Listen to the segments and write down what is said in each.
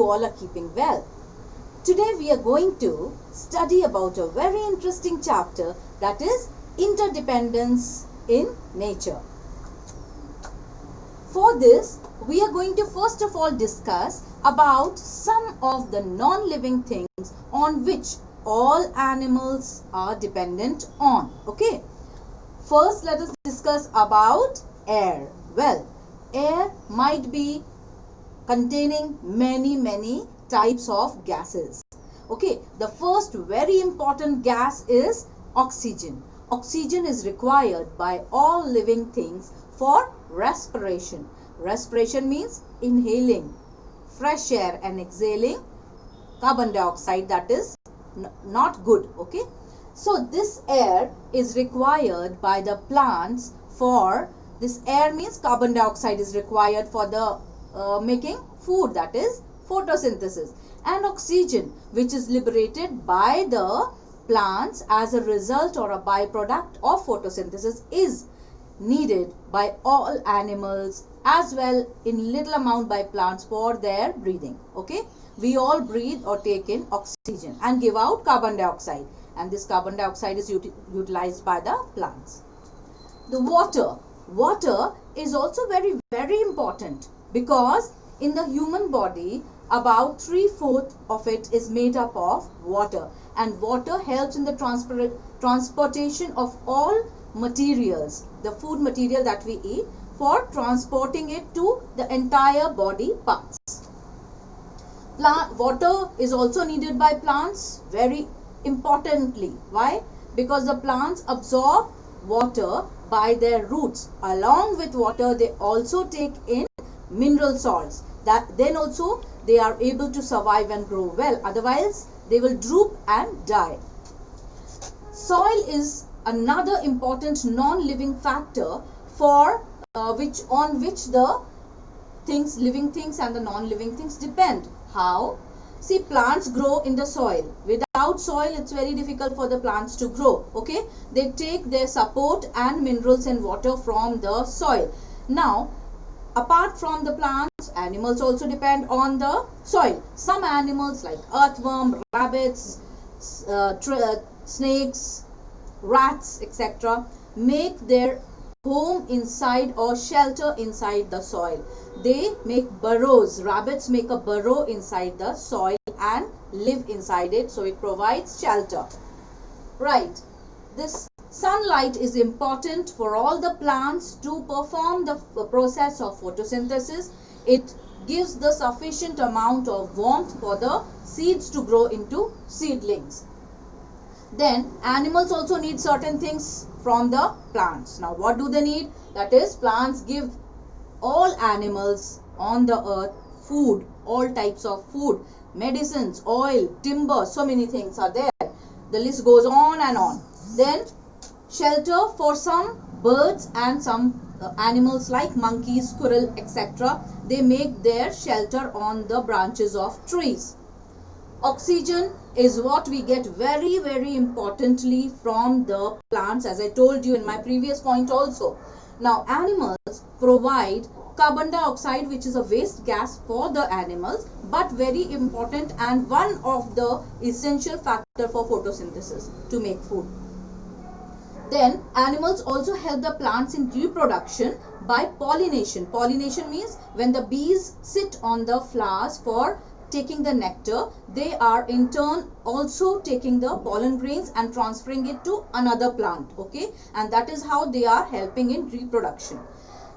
all are keeping well. Today we are going to study about a very interesting chapter, that is interdependence in nature. For this, we are going to first of all discuss about some of the non-living things on which all animals are dependent on. Okay. First, let us discuss about air. Well, air might be containing many types of gases. Okay, the first very important gas is oxygen. Oxygen is required by all living things for respiration. Respiration means inhaling fresh air and exhaling carbon dioxide, that is not good. Okay, so this air is required by the plants for, this air means carbon dioxide is required for the making food, that is photosynthesis, and oxygen, which is liberated by the plants as a result or a byproduct of photosynthesis, is needed by all animals as well in little amount by plants for their breathing. Okay, we all breathe or take in oxygen and give out carbon dioxide, and this carbon dioxide is utilized by the plants. The water is also very important, because in the human body about 3/4 of it is made up of water, and water helps in the transportation of all materials, the food material that we eat, for transporting it to the entire body parts. Water is also needed by plants very importantly. Why? Because the plants absorb water by their roots. Along with water, they also take in mineral salts, that then also they are able to survive and grow well, otherwise they will droop and die. Soil is another important non-living factor for on which the living things and the non-living things depend. How? See, plants grow in the soil. Without soil, it's very difficult for the plants to grow. Okay, they take their support and minerals and water from the soil. Now, apart from the plants, animals also depend on the soil. Some animals like earthworm, rabbits, snakes, rats, etc. make their home inside or shelter inside the soil. They make burrows. Rabbits make a burrow inside the soil and live inside it, so it provides shelter. Right. This sunlight is important for all the plants to perform the process of photosynthesis. It gives the sufficient amount of warmth for the seeds to grow into seedlings. Then animals also need certain things from the plants. Now what do they need? That is, plants give all animals on the earth food, all types of food, medicines, oil, timber, so many things are there. The list goes on and on. Then shelter for some birds and some animals like monkeys, squirrel, etc. They make their shelter on the branches of trees. Oxygen is what we get very importantly from the plants, as I told you in my previous point also. Now, animals provide carbon dioxide, which is a waste gas for the animals, but very important and one of the essential factor for photosynthesis to make food. Then animals also help the plants in reproduction by pollination. Pollination means when the bees sit on the flowers for taking the nectar, they are in turn also taking the pollen grains and transferring it to another plant. Okay, and that is how they are helping in reproduction.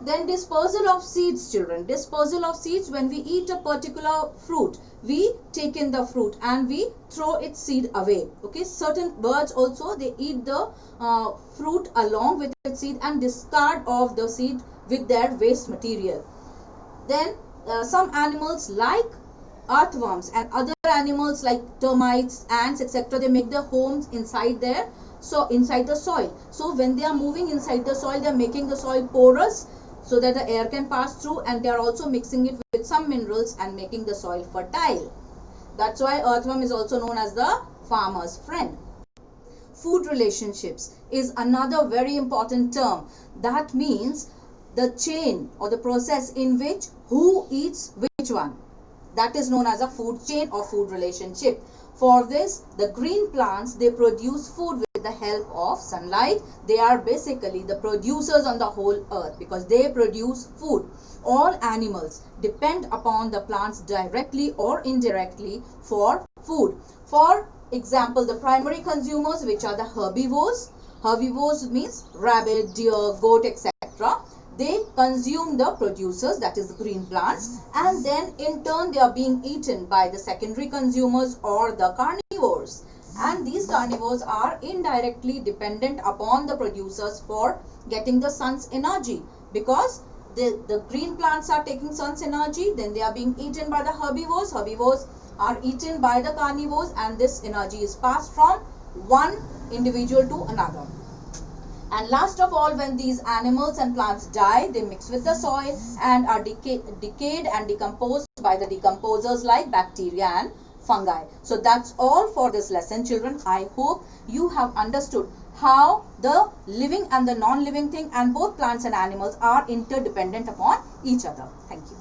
Then dispersal of seeds, children. Dispersal of seeds, when we eat a particular fruit, we take in the fruit and we throw its seed away. Okay, certain birds also, they eat the fruit along with its seed and discard of the seed with their waste material. Then some animals like earthworms and other animals like termites, ants, etc. they make their homes inside there, so inside the soil. So when they are moving inside the soil, they are making the soil porous so that the air can pass through, and they are also mixing it with some minerals and making the soil fertile. That's why earthworm is also known as the farmer's friend. Food relationships is another very important term. That means the chain or the process in which who eats which one. That is known as a food chain or food relationship. For this, the green plants, they produce food with the help of sunlight. They are basically the producers on the whole earth because they produce food. All animals depend upon the plants directly or indirectly for food. For example, the primary consumers, which are the herbivores. Herbivores means rabbit, deer, goat, etc. They consume the producers, that is the green plants, and then in turn they are being eaten by the secondary consumers or the carnivores. And these carnivores are indirectly dependent upon the producers for getting the sun's energy, because the green plants are taking sun's energy, then they are being eaten by the herbivores. Herbivores are eaten by the carnivores, and this energy is passed from one individual to another. And last of all, when these animals and plants die, they mix with the soil and are decayed and decomposed by the decomposers like bacteria and fungi. So that's all for this lesson, children. I hope you have understood how the living and the non-living thing and both plants and animals are interdependent upon each other. Thank you.